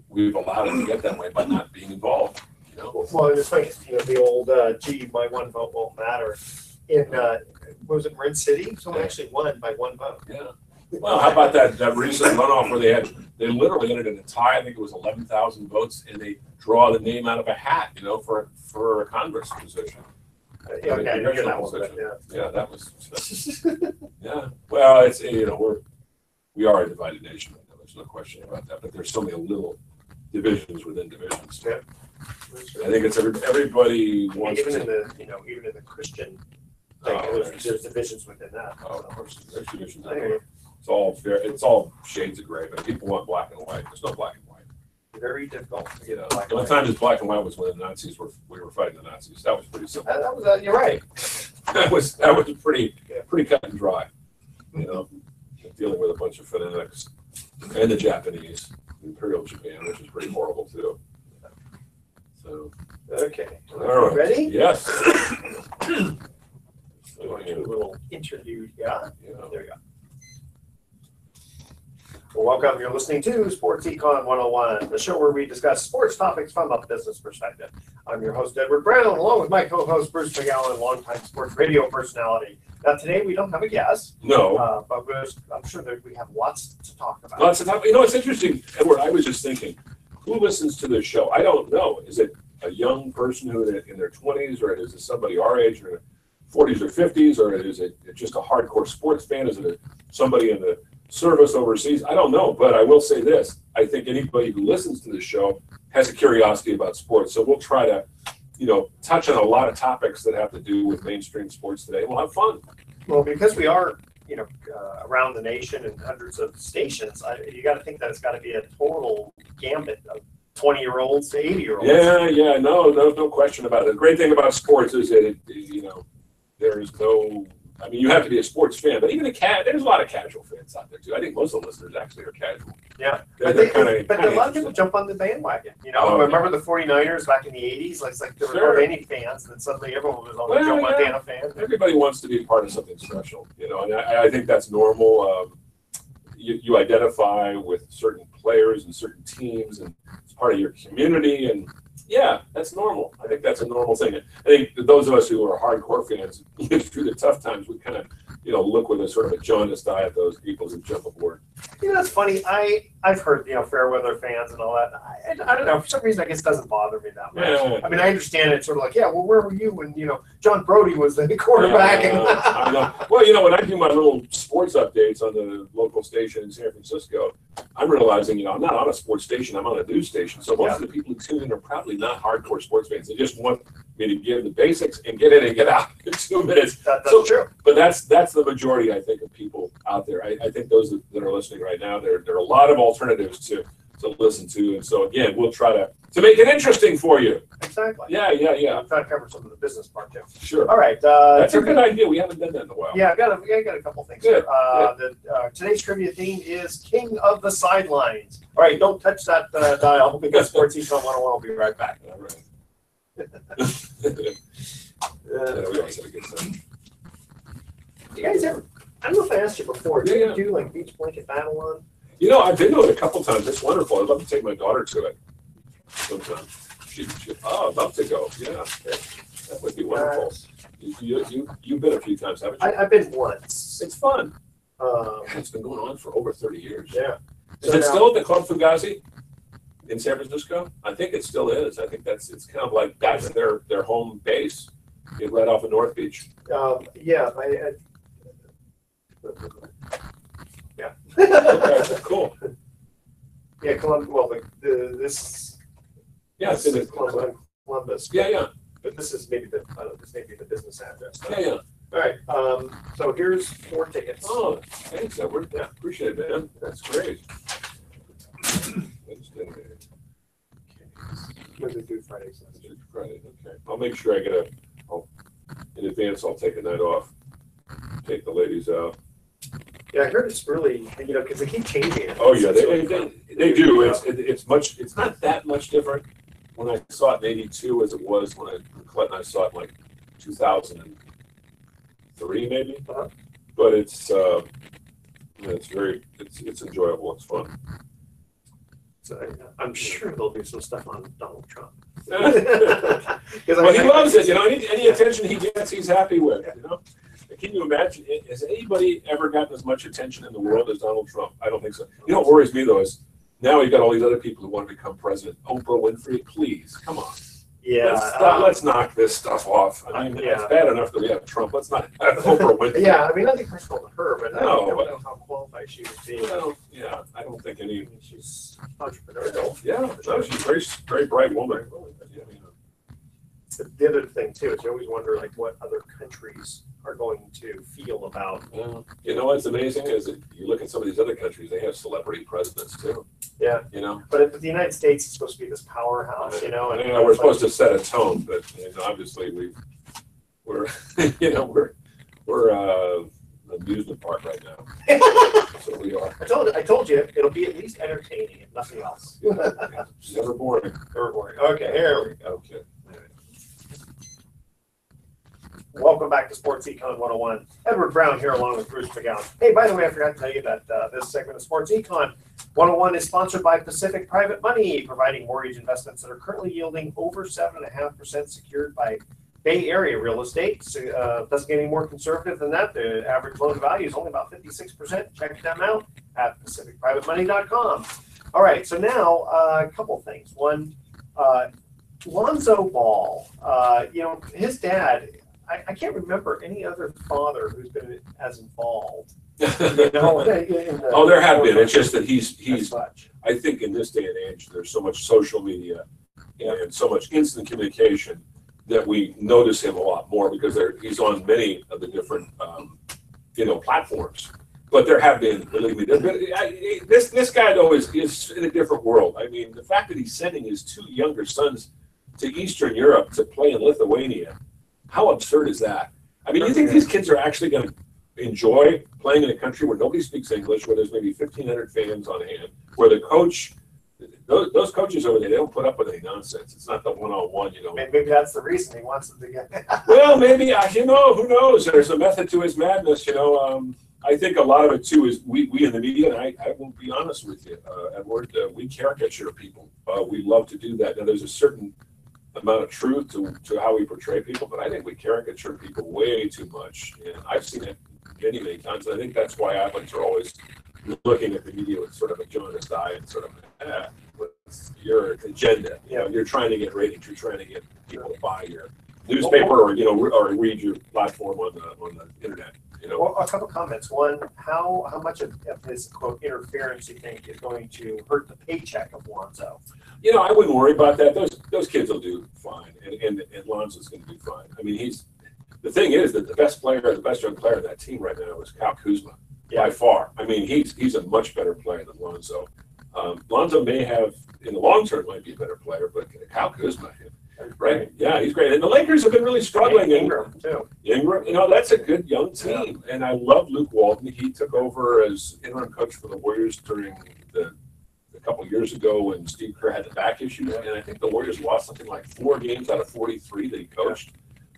we've allowed it to get that way by not being involved. You know? Well, it's like the old gee, my one vote won't matter. In what was it, Marin City? Someone actually won by one vote. Yeah. Well, how about that recent runoff where they literally entered in a tie? I think it was 11,000 votes, and they draw the name out of a hat, you know, for a Congress position. Yeah, okay, I know that one, yeah, that was. Yeah. Well, it's we are a divided nation. There's no question about that. But there's so many little divisions within divisions. Yeah. I think it's everybody wants even in the Christian thing, there's divisions within that. Oh, of course, there's divisions. It's all fair. It's all shades of gray, but people want black and white. There's no black and white. Very difficult. The only time there's black and white was when the Nazis we were fighting the Nazis. That was pretty simple. That was you're right. that was pretty cut and dry. You know, dealing with a bunch of fanatics and the Japanese, Imperial Japan, which is pretty horrible too. So okay. All right. Ready? Yes. Do a little interview. Yeah. There you go. Well, welcome. You're listening to Sports Econ 101, the show where we discuss sports topics from a business perspective. I'm your host, Edward Brown, along with my co-host, Bruce McGowan, longtime sports radio personality. Now, today we don't have a guest. No. But I'm sure that we have lots to talk about. Lots to talk about. You know, it's interesting, Edward. I was just thinking, who listens to this show? I don't know. Is it a young person who in their 20s, or is it somebody our age, or 40s or 50s, or is it just a hardcore sports fan? Is it somebody in the service overseas? I don't know, but I will say this. I think anybody who listens to this show has a curiosity about sports. So we'll try to, touch on a lot of topics that have to do with mainstream sports today. We'll have fun. Well, because we are, around the nation and hundreds of stations, you got to think that it's got to be a total gambit of 20-year-olds to 80-year-olds. Yeah, no question about it. The great thing about sports is that there's no. I mean, you have to be a sports fan, but even there's a lot of casual fans out there too. I think most of the listeners actually are casual. Yeah, but a lot of people jump on the bandwagon. Remember the 49ers back in the 80s? It's like there were any fans, and then suddenly everyone was on the Joe Montana fan. Everybody wants to be part of something special, and I think that's normal. You identify with certain players and certain teams, and it's part of your community, and yeah, that's normal. I think that's a normal thing. I think those of us who are hardcore fans, through the tough times, we kind of, look with a sort of a jaundiced eye at those people who jump aboard. That's funny. I've heard, fair weather fans and all that. I don't know. For some reason, I guess it doesn't bother me that much. Yeah. I mean, I understand it sort of like, where were you when, John Brody was the quarterback? I know. Well, when I do my little sports updates on the local station in San Francisco, I'm realizing, I'm not on a sports station. I'm on a news station. So most of the people who tune in are probably not hardcore sports fans. They just want me to give the basics and get in and get out in 2 minutes. That's true. But that's the majority, I think, of people out there. I think those that are listening right now, there are a lot of alternatives to listen to. And so, again, we'll try to make it interesting for you. Exactly. Yeah. I'm trying to cover some of the business part, too. Sure. All right. That's a good idea. We haven't done that in a while. Yeah, I got a couple things good. here. Today's trivia theme is King of the Sidelines. All right, don't touch that dial because Sports Econ 101 will be right back. All right. We always have a good time. You guys ever, I don't know if I asked you before, do you do like beach blanket Babylon? I've been to it a couple times. It's wonderful. I'd love to take my daughter to it sometime. I'd love to go. Yeah, that would be wonderful. You've been a few times, haven't you? I've been once. It's fun. It's been going on for over 30 years. Yeah. Is it still at the Club Fugazi in San Francisco? I think it still is. I think it's kind of like that's their home base. Right off of North Beach. Yeah. Yeah. Okay, cool. Yeah, Columbus. Well, this. Yeah, it's in Columbus. Yeah. But this is maybe the business address. Yeah. All right. So here's 4 tickets. Oh, thanks, Edward. Yeah, appreciate it, man. That's great. Monday through Friday. Friday. Okay. I'll make sure I get in advance. I'll take a night off. Take the ladies out. Yeah, I heard it's really, because they keep changing it. Oh yeah, they do. It's not that much different when I saw it in '82 as it was when Colette and I saw it in like 2003 maybe. Uh-huh. But it's enjoyable. It's fun. So I'm sure there'll be some stuff on Donald Trump. Well, he loves it. Any attention he gets, he's happy with. Can you imagine? Has anybody ever gotten as much attention in the world as Donald Trump? I don't think so. What worries me though is now you've got all these other people who want to become president. Oprah Winfrey, please, come on. Yeah. Let's knock this stuff off. I mean, it's bad enough that we have Trump. Let's not have Oprah Winfrey. Yeah, I mean, nothing personal to her, but I don't know how qualified she would be. I don't think any. She's entrepreneurial. Yeah, no, she's a very, very bright woman. The other thing too is you always wonder like what other countries are going to feel about. What's amazing is that you look at some of these other countries, they have celebrity presidents too. Yeah. But the United States is supposed to be this powerhouse, and we're supposed to set a tone, but obviously we're an amusement park right now. So we are. I told you it'll be at least entertaining if nothing else. Never boring. Never boring. Okay, here we go. Okay. Welcome back to Sports Econ 101. Edward Brown here along with Bruce McGowan. Hey, by the way, I forgot to tell you that this segment of Sports Econ 101 is sponsored by Pacific Private Money, providing mortgage investments that are currently yielding over 7.5% secured by Bay Area real estate. So, doesn't get any more conservative than that. The average loan to value is only about 56%. Check them out at pacificprivatemoney.com. All right, so now a couple things. One, Lonzo Ball, his dad, I can't remember any other father who's been as involved. There have been. It's just that he's. I think in this day and age, there's so much social media and so much instant communication that we notice him a lot more because he's on many of the different platforms. But there have been, believe me, this guy though is in a different world. I mean, the fact that he's sending his two younger sons to Eastern Europe to play in Lithuania. How absurd is that? I mean, you think these kids are actually going to enjoy playing in a country where nobody speaks English, where there's maybe 1,500 fans on hand, where the coach, those coaches over there, they don't put up with any nonsense. It's not the one-on-one, Maybe that's the reason he wants them to get. Well, maybe, who knows? There's a method to his madness, I think a lot of it, too, is we in the media, and I will be honest with you, Edward, we caricature people. We love to do that. Now, there's a certain amount of truth to how we portray people, but I think we caricature people way too much, and I've seen it many times, and I think that's why athletes are always looking at the media with sort of a jaundiced eye and sort of, what's your agenda? You're trying to get ratings, you're trying to get people to buy your newspaper or read your platform on the internet. Well, a couple comments. One, how much of this quote interference do you think is going to hurt the paycheck of Lonzo? I wouldn't worry about that. Those kids will do fine, and Lonzo's going to do fine. I mean, the thing is that the best young player on that team right now is Kyle Kuzma by far. I mean, he's a much better player than Lonzo. Lonzo may have in the long term might be a better player, but Kyle Kuzma. Right. Yeah, he's great. And the Lakers have been really struggling. Ingram, too. Ingram, that's a good young team. Yeah. And I love Luke Walton. He took over as interim coach for the Warriors during a couple of years ago when Steve Kerr had the back issues. And I think the Warriors lost something like 4 games out of 43 that he coached.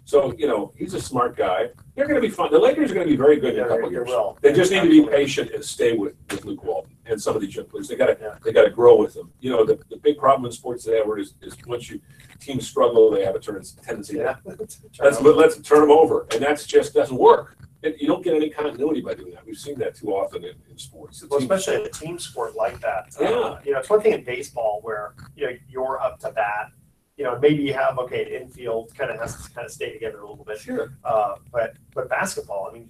So, he's a smart guy. They're going to be fun. The Lakers are going to be very good in a couple of years. They just need to be patient and stay with Luke Walton and some of these young players. They got to grow with them. The big problem in sports today is once teams struggle, they have a tendency to let's turn them over, and that just doesn't work. You don't get any continuity by doing that. We've seen that too often in sports. Especially in a team sport like that. It's one thing in baseball where you're up to bat. Maybe you have infield kind of has to stay together a little bit. Sure. But basketball, I mean,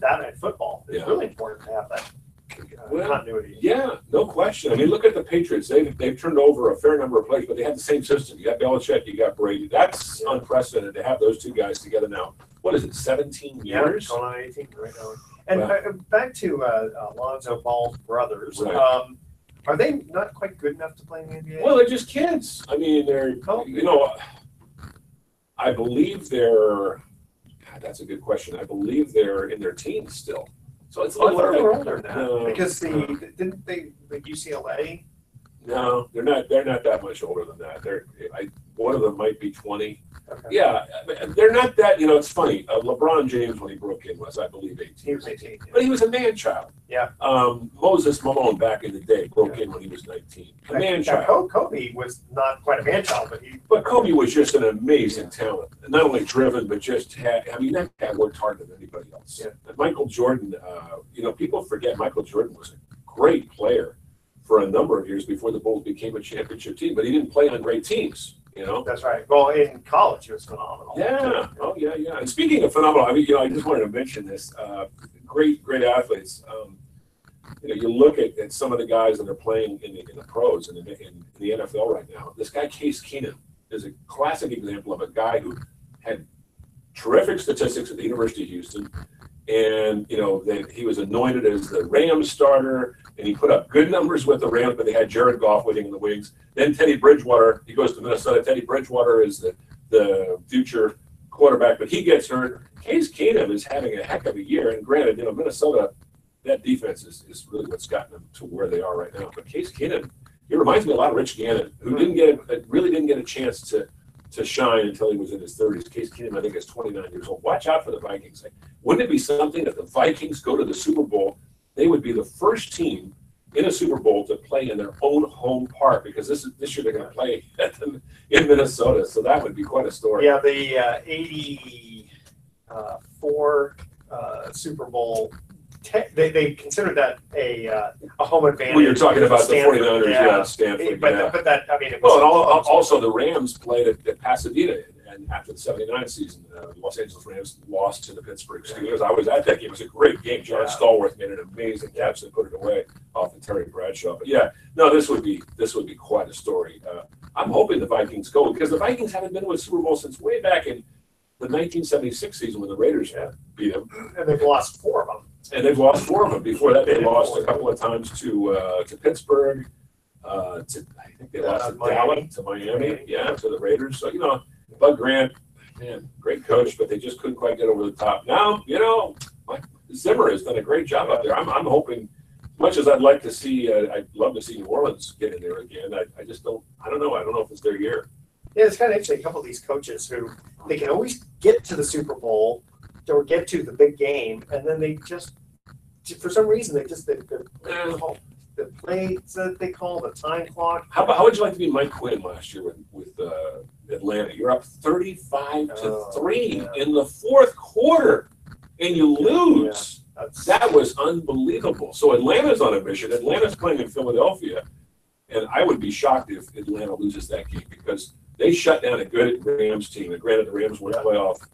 that and football is really important to have that continuity. Yeah, no question. I mean, look at the Patriots. They've turned over a fair number of players, but they have the same system. You got Belichick, you got Brady. That's unprecedented to have those two guys together now. What is it, 17 years? Yeah, going on 18 right now. And back to Lonzo Ball's brothers. Right. Are they not quite good enough to play in the NBA? Well, they're just kids. I mean, I believe they're. God, that's a good question. I believe they're in their teens still. So it's a little early. They're older now because didn't they UCLA? No, they're not. They're not that much older than that. One of them might be 20. Okay. Yeah, they're not that. It's funny. LeBron James, when he broke in, was I believe 18. He was 18. But he was a man child. Yeah. Moses Malone back in the day broke in when he was 19. A man child. Kobe was not quite a man child, but Kobe was just an amazing talent. Not only driven, but just had. I mean, that guy worked harder than anybody else. Yeah. And Michael Jordan. People forget Michael Jordan was a great player for a number of years before the Bulls became a championship team, but he didn't play on great teams. That's right. Well, in college, he was phenomenal. Yeah. Oh, yeah, yeah. And speaking of phenomenal, I mean, I just wanted to mention this. Great athletes. You look at some of the guys that are playing in the pros and in the NFL right now. This guy, Case Keenum, is a classic example of a guy who had terrific statistics at the University of Houston. And, he was anointed as the Rams starter, and he put up good numbers with the Rams, but they had Jared Goff waiting in the wings. Then Teddy Bridgewater, he goes to Minnesota. Teddy Bridgewater is the future quarterback, but he gets hurt. Case Keenum is having a heck of a year. And granted, Minnesota, that defense is really what's gotten them to where they are right now. But Case Keenum, he reminds me a lot of Rich Gannon, who really didn't get a chance to shine until he was in his 30s. Case Keenum, I think, is 29 years old. Watch out for the Vikings. Wouldn't it be something if the Vikings go to the Super Bowl? They would be the first team in a Super Bowl to play in their own home park, because this year they're going to play in Minnesota. So that would be quite a story. Yeah, the 84 Super Bowl. They considered that a home advantage. Well, you're talking about Stanford, the 49ers, Stanford. But that, I mean, it was. Well, and also the Rams played at Pasadena, and after the '79 season, the Los Angeles Rams lost to the Pittsburgh Steelers. I was at that game. It was a great game. John Stallworth made an amazing catch that put it away off the Terry Bradshaw. But this would be quite a story. I'm hoping the Vikings go, because the Vikings haven't been to a Super Bowl since way back in the 1976 season when the Raiders beat them, and they've lost 4 of them. And they've lost 4 of them. Before that, they lost a couple of times to Pittsburgh. I think they lost to Dallas, to Miami, to the Raiders. So, Bud Grant, man, great coach, but they just couldn't quite get over the top. Now, Zimmer has done a great job up there. I'm hoping, as much as I'd like to see, I'd love to see New Orleans get in there again. I just don't know. I don't know if it's their year. Yeah, it's kind of interesting. A couple of these coaches who they can always get to the Super Bowl or get to the big game, and then they just, for some reason, the plays that they call the time clock. How would you like to be Mike Quinn last year with Atlanta? You're up 35-3 in the fourth quarter, and you lose. That was unbelievable. So Atlanta's on a mission. Atlanta's playing in Philadelphia, and I would be shocked if Atlanta loses that game, because they shut down a good Rams team. And granted, the Rams weren't playoff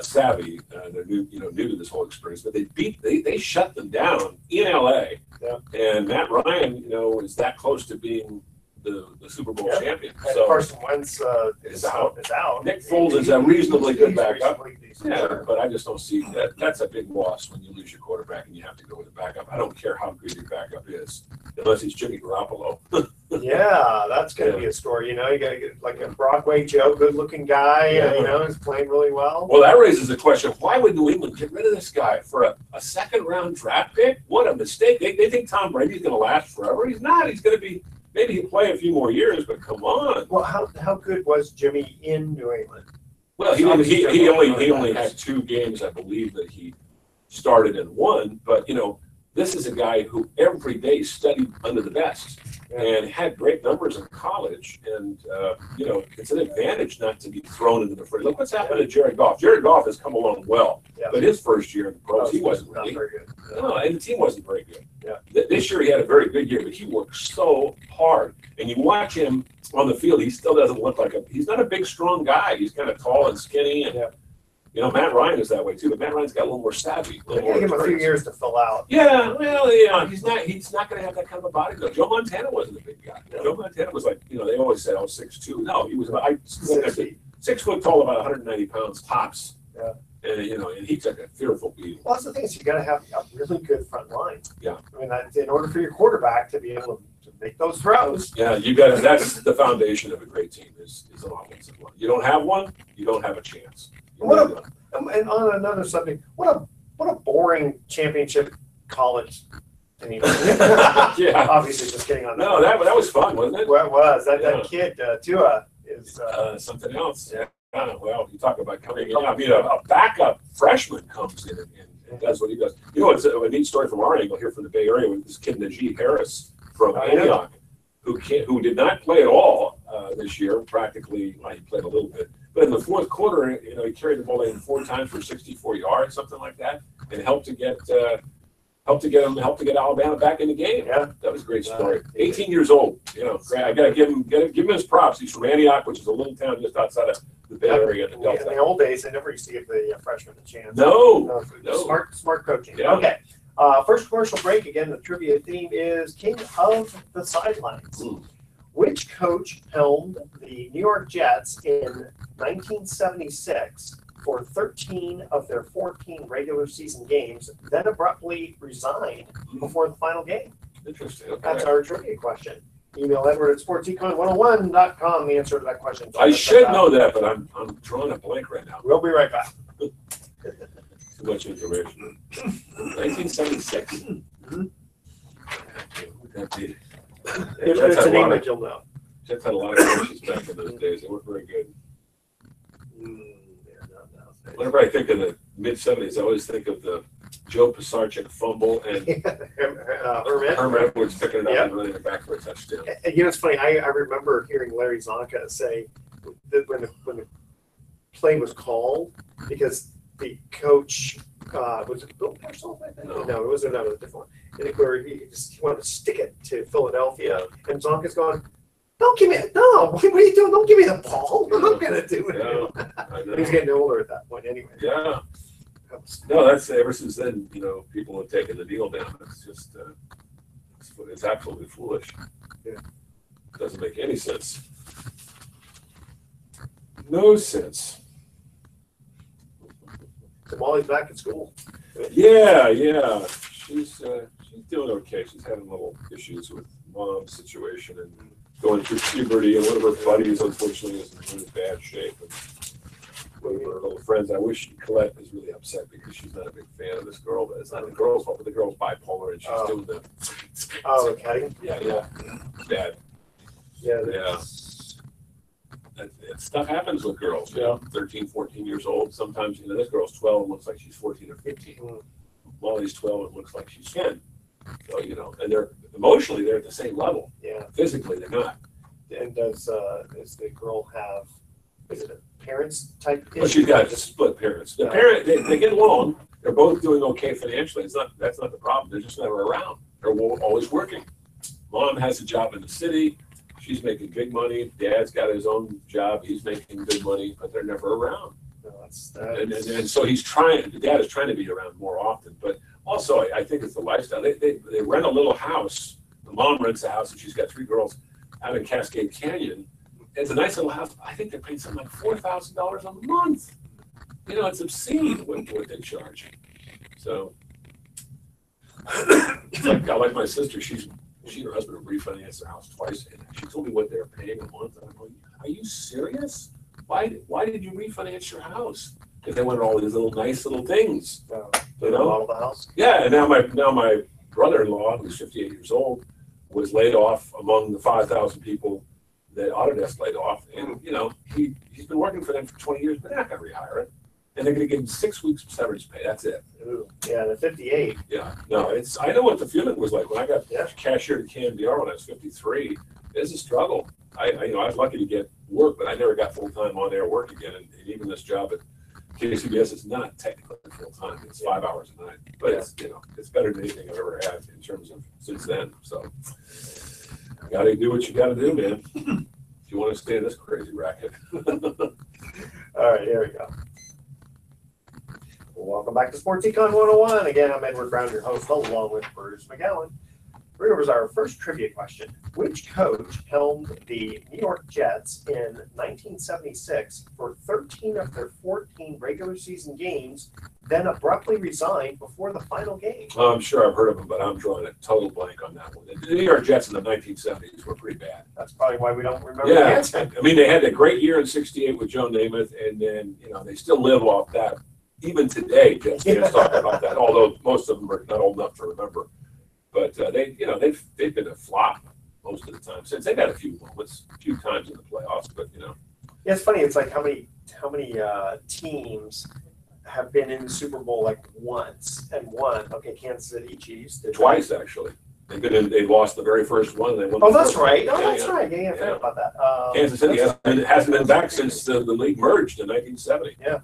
savvy. They're new to this whole experience, but they shut them down in LA. Yeah. And Matt Ryan, is that close to being the Super Bowl champion. And So Carson Wentz is out. Nick Foles is a reasonably good backup. Yeah, but I just don't see that. That's a big loss when you lose your quarterback and you have to go with a backup. I don't care how good your backup is, unless he's Jimmy Garoppolo. Yeah, that's going to be a story. You got to get like a Broadway Joe, good-looking guy. He's playing really well. Well, that raises the question: why would New England get rid of this guy for a second-round draft pick? What a mistake! They think Tom Brady's going to last forever. He's not. He's going to be. Maybe he'll play a few more years, but come on. Well, how good was Jimmy in New England? Well, he only had 2 games, I believe, that he started and won. But this is a guy who every day studied under the best and had great numbers in college. And it's an advantage not to be thrown into the fray. Look what's happened to Jared Goff. Jared Goff has come along well, but his first year in the pros, he wasn't really very good. No, and the team wasn't very good. Yeah. This year he had a very good year, but he worked so hard. And you watch him on the field, he still doesn't look like he's not a big, strong guy. He's kind of tall and skinny. And, Matt Ryan is that way too, but Matt Ryan's got a little more savvy. Give him a few years to fill out. Yeah, well, he's not going to have that kind of a body though. Joe Montana wasn't a big guy. Joe Montana was like, they always said, 6'2". No, he was about 6 foot tall, about 190 pounds tops. Yeah. And he took a fearful beating. Well, that's the thing is you got to have a really good front line. Yeah. I mean, in order for your quarterback to be able to make those throws. Yeah, you got to. That's the foundation of a great team is an offensive line. You don't have one, you don't have a chance. And on another subject, what a boring championship college Anyway. Yeah. Obviously, just kidding on that. No, that was fun, wasn't it? Well, it was. That Yeah. kid, Tua, is Something else. Yeah. Well, you talk about coming in. I mean, a backup freshman comes in and does what he does. You know, it's a neat story from our angle here from the Bay Area with this kid Najee Harris from Antioch, who did not play at all this year. Practically, well, he played a little bit, but in the fourth quarter, you know, he carried the ball in 4 times for 64 yards, something like that, and helped to get Alabama back in the game. Yeah, that was a great story. 18 years old. You know, I got to give him his props. He's from Antioch, which is a little town just outside of the Bay Area. In the old days, they never used to give the freshmen a chance. No. Smart coaching. Yeah. Okay. First commercial break. Again, the trivia theme is King of the Sidelines. Which coach helmed the New York Jets in 1976 for 13 of their 14 regular season games, then abruptly resigned before the final game? Interesting. Okay. That's our trivia question. Email Edward at sportsecon101.com the answer to that question. I should know that, but I'm drawing a blank right now. We'll be right back. Too much information. 1976. It's a name that you'll know. Jets had a lot of coaches back in those days. They weren't very good. Whenever I think of the mid-70s, I always think of the Joe Pisarcik fumble and Herm Edwards picking it up and running it back for a touchdown. And, you know, it's funny. I remember hearing Larry Zonka say that when the play was called, because the coach was it Bill Parcells? I think? No, it was another different one. And where he wanted to stick it to Philadelphia, and Zonka's going, "Don't give me it! No, what are you doing? Don't give me the ball! I'm not gonna do it." Yeah, he's getting older at that point, anyway. Yeah. No, that's ever since then. You know, people have taken the deal down. It's just, it's absolutely foolish. Yeah. It doesn't make any sense. No sense. So Molly's back at school. Yeah. She's doing okay. She's having little issues with mom's situation and going through puberty, and one of her buddies, unfortunately, is in really bad shape. And one of her little friends, I wish Colette is really upset because she's not a big fan of this girl, but it's not the girl's fault, but the girl's bipolar and she's doing the. Oh, okay. Yeah. Bad. Yeah. Stuff happens with girls, you know, 13, 14 years old. Sometimes, you know, this girl's 12 and looks like she's 14 or 15. Molly's 12 and looks like she's 10. So, you know, and they're emotionally, they're at the same level. Yeah. Physically, they're not. And does the girl have, is it a parents type issue? Well, she's got split parents. The parent, they get along. They're both doing okay financially. That's not the problem. They're just never around. They're always working. Mom has a job in the city. She's making big money. Dad's got his own job. He's making good money, but they're never around. No, and so the dad is trying to be around more often. But also, I think it's the lifestyle. They rent a little house. The mom rents a house, and she's got 3 girls out in Cascade Canyon. It's a nice little house. I think they're paying something like $4,000 a month. You know, it's obscene what they charge. So, I like my sister. She and her husband have refinanced their house twice, and she told me what they're paying a month. And I'm going, "Are you serious? Why did you refinance your house?" Because they wanted all these nice little things. You know, model the house. Yeah, and now my brother-in-law, who's 58 years old, was laid off among the 5,000 people that Autodesk laid off, and you know he's been working for them for 20 years, but they're not going to rehire him, and they're going to give him 6 weeks of severance pay. That's it. Ooh, yeah, the 58. Yeah, no, I know what the feeling was like when I got cashier at KMDR when I was 53. It's a struggle. I was lucky to get work, but I never got full time on air work again, and even this job at KCBS is not technically full time. It's 5 hours a night, but it's better than anything I've ever had in terms of since then. So. Got to do what you got to do, man. If you want to stay in this crazy racket. All right, here we go. Welcome back to Sports Econ 101. Again, I'm Edward Brown, your host, along with Bruce McGowan. Here was our first trivia question. Which coach helmed the New York Jets in 1976 for 13 of their 14 regular season games, then abruptly resigned before the final game? Well, I'm sure I've heard of him, but I'm drawing a total blank on that one. The New York Jets in the 1970s were pretty bad. That's probably why we don't remember the answer. I mean, they had a great year in '68 with Joe Namath, and then, they still live off that. Even today, Jets fans talk about that, although most of them are not old enough to remember. But they've been a flop most of the time since. They've had a few moments, a few times in the playoffs, but Yeah, it's funny. It's like how many teams have been in the Super Bowl like once and won. Okay, Kansas City Chiefs did twice actually. They lost the very first one. And they won. Oh, that's right. Oh, that's right. Yeah, I forgot about that. Kansas City hasn't been back since the league merged in 1970. Yeah.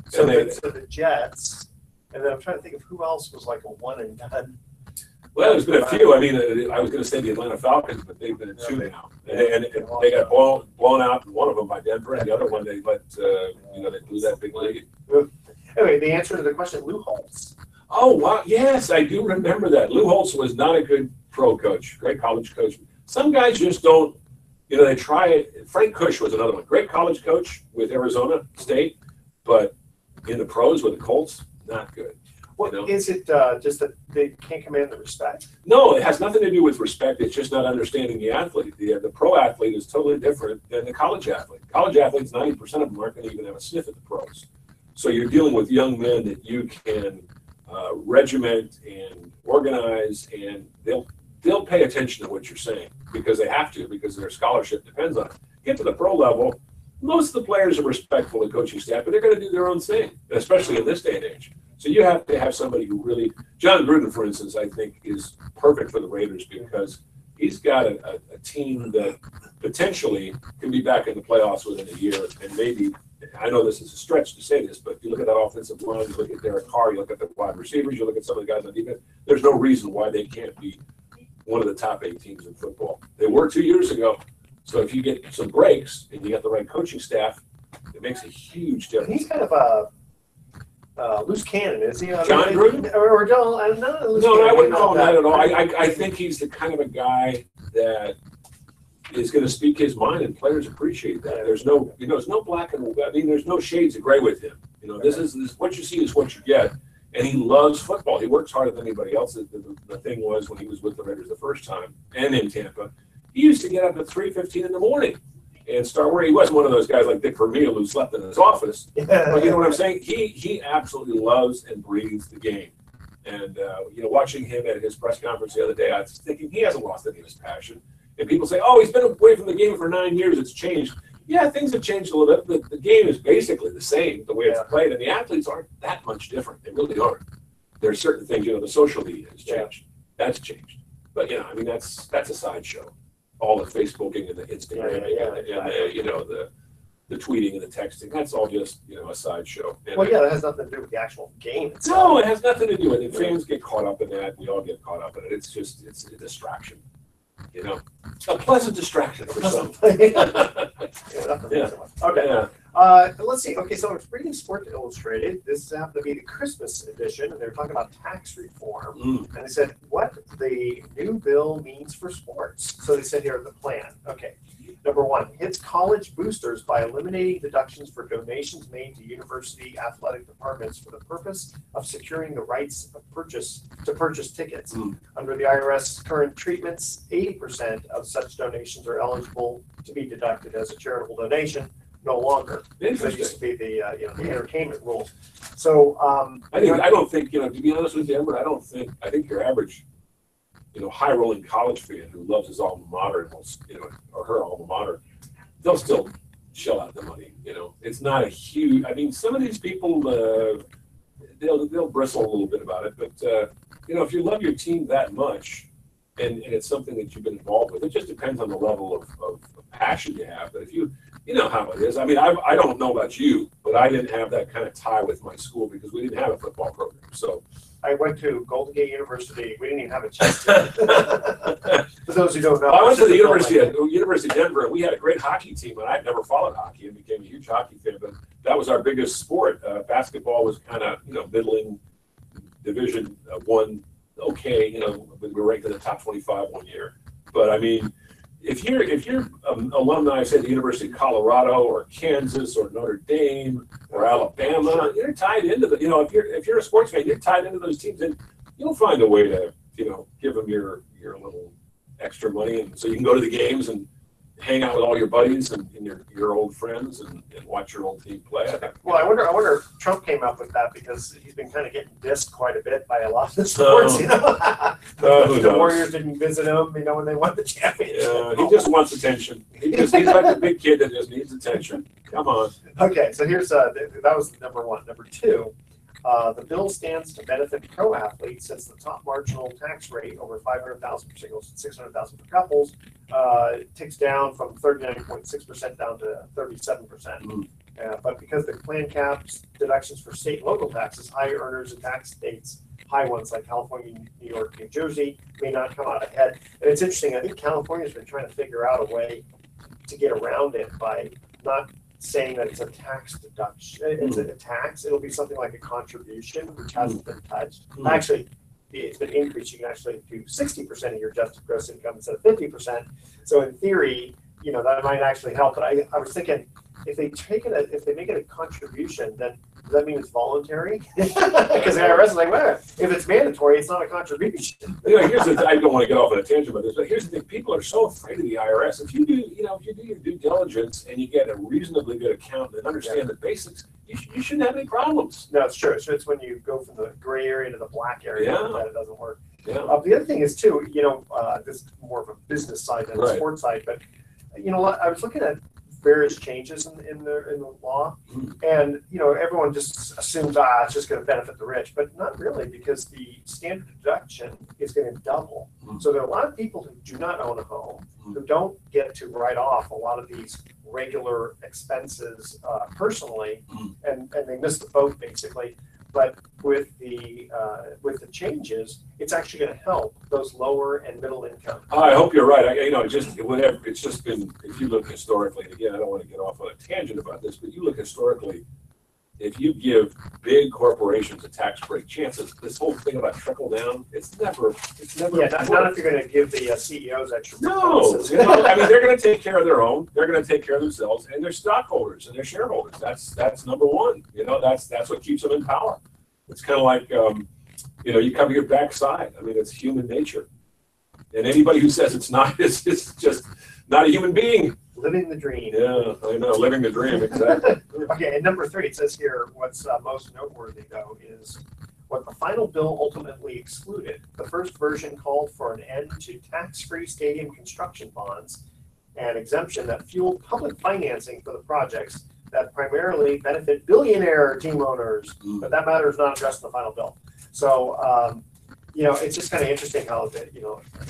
So the Jets, and then I'm trying to think of who else was like a one and done. Well, there's been a few. I mean, I was going to say the Atlanta Falcons, but they've been in two now, and they got blown out in one of them by Denver, and the other one they let they blew that big lead. Anyway, the answer to the question: Lou Holtz. Oh wow, yes, I do remember that. Lou Holtz was not a good pro coach, great college coach. Some guys just don't. They try it. Frank Kush was another one, great college coach with Arizona State, but in the pros with the Colts, not good. Is it just that they can't command the respect? No, it has nothing to do with respect. It's just not understanding the athlete. The pro athlete is totally different than the college athlete. College athletes, 90% of them aren't going to even have a sniff at the pros. So you're dealing with young men that you can regiment and organize, and they'll pay attention to what you're saying because they have to, because their scholarship depends on it. Get to the pro level, most of the players are respectful of coaching staff, but they're going to do their own thing, especially in this day and age. So you have to have somebody who really, John Gruden, for instance, I think is perfect for the Raiders because he's got a team that potentially can be back in the playoffs within a year. And maybe, I know this is a stretch to say this, but if you look at that offensive line, you look at Derek Carr, you look at the wide receivers, you look at some of the guys on defense, there's no reason why they can't be one of the top 8 teams in football. They were 2 years ago. So if you get some breaks and you got the right coaching staff, it makes a huge difference. He's kind of a loose cannon, is he? John Gruden? Or not loose no, cannon, I wouldn't call him that at all. right? I think he's the kind of a guy that is going to speak his mind, and players appreciate that. There's no, there's no black and white. I mean, there's no shades of gray with him. This is what you see is what you get. And he loves football. He works harder than anybody else. The thing was when he was with the Raiders the first time and in Tampa, he used to get up at 3:15 in the morning and start working. He wasn't one of those guys like Dick Vermeil who slept in his office. But you know what I'm saying? He absolutely loves and breathes the game. And, watching him at his press conference the other day, I was thinking he hasn't lost any of his passion. And people say, oh, he's been away from the game for 9 years. It's changed. Yeah, things have changed a little bit. The game is basically the same, the way it's played. And the athletes aren't that much different. They really aren't. There are certain things, the social media has changed. That's changed. But, that's a sideshow. All the Facebooking and the Instagram and the tweeting and the texting, that's all just, a sideshow. That has nothing to do with the actual game itself. No, it has nothing to do with it. Fans get caught up in that. We all get caught up in it. It's a distraction. A pleasant distraction for some. Okay. Yeah. Let's see. Okay, so I was reading Sports Illustrated. This happened to be the Christmas edition, and they were talking about tax reform. And they said what the new bill means for sports. So they said here the plan. Okay. Number 1, hits college boosters by eliminating deductions for donations made to university athletic departments for the purpose of securing the rights of purchase tickets. Under the IRS current treatments, 80% of such donations are eligible to be deducted as a charitable donation. No longer. That used to be the entertainment rule. So I don't think to be honest with you, Edward, I think your average high rolling college fan who loves his alma mater or her alma mater, they'll still shell out the money. It's not a huge. I mean, some of these people they'll bristle a little bit about it, but if you love your team that much and it's something that you've been involved with, it just depends on the level of passion you have. But if you know how it is. I mean, I don't know about you, but I didn't have that kind of tie with my school because we didn't have a football program. So I went to Golden Gate University. We didn't even have a chance to. For those who don't know, I went to the University of Denver, and we had a great hockey team. And I'd never followed hockey and became a huge hockey fan, but that was our biggest sport. Basketball was kind of middling, Division One. Okay, we were ranked in the top 25 one year. But I mean, if you're alumni, say the University of Colorado or Kansas or Notre Dame or Alabama, you're tied into the. If you're a sports fan, you're tied into those teams, and you'll find a way to give them your little extra money, and so you can go to the games and hang out with all your buddies and your old friends and watch your old team play. Well, I wonder if Trump came up with that because he's been kind of getting dissed quite a bit by a lot of the sports. The Warriors didn't visit him, when they won the championship. Yeah, he just wants attention. He's like a big kid that just needs attention. Come on. Okay, so here's that was number one. Number two. The bill stands to benefit pro athletes since the top marginal tax rate over 500,000 for singles and 600,000 for couples ticks down from 39.6% down to 37%. But because the plan caps deductions for state and local taxes, high earners in tax states, high ones like California, New York, New Jersey, may not come out ahead. And it's interesting. I think California's been trying to figure out a way to get around it by not saying that it's a tax deduction, it's a tax. It'll be something like a contribution, which hasn't been touched. Actually, it's been increased. You can actually do 60% of your adjusted gross income instead of 50%. So in theory, that might actually help. But I was thinking, if they make it a contribution, then does that mean it's voluntary? Because the IRS is like, well, if it's mandatory, it's not a contribution. Here's I don't want to get off on a tangent about this, but here's the thing: people are so afraid of the IRS. If you do your due diligence and you get a reasonably good accountant and understand the basics, you shouldn't have any problems. No, it's true. It's when you go from the gray area to the black area that it doesn't work. Yeah. The other thing is too, this is more of a business side than a sports side, but I was looking at various changes in the law, and everyone just assumes it's just going to benefit the rich, but not really, because the standard deduction is going to double. So there are a lot of people who do not own a home, who don't get to write off a lot of these regular expenses personally, and they miss the boat basically. But with the changes, it's actually going to help those lower and middle income. I hope you're right. It's just been, if you look historically, and again, I don't want to get off on a tangent about this, but you look historically, if you give big corporations a tax break, chances, this whole thing about trickle down, it's never. Yeah, not if you're going to give the CEOs extra. No, they're going to take care of their own. They're going to take care of themselves and their stockholders and their shareholders. That's number one. That's what keeps them in power. It's kind of like, you cover your backside. It's human nature. And anybody who says it's not, is just not a human being. Living the dream. Yeah, I know, living the dream, exactly. Okay, and number 3, it says here, what's most noteworthy, though, is what the final bill ultimately excluded. The first version called for an end to tax-free stadium construction bonds and exemption that fueled public financing for the projects that primarily benefit billionaire team owners, but that matter is not addressed in the final bill. So, it's just kind of interesting how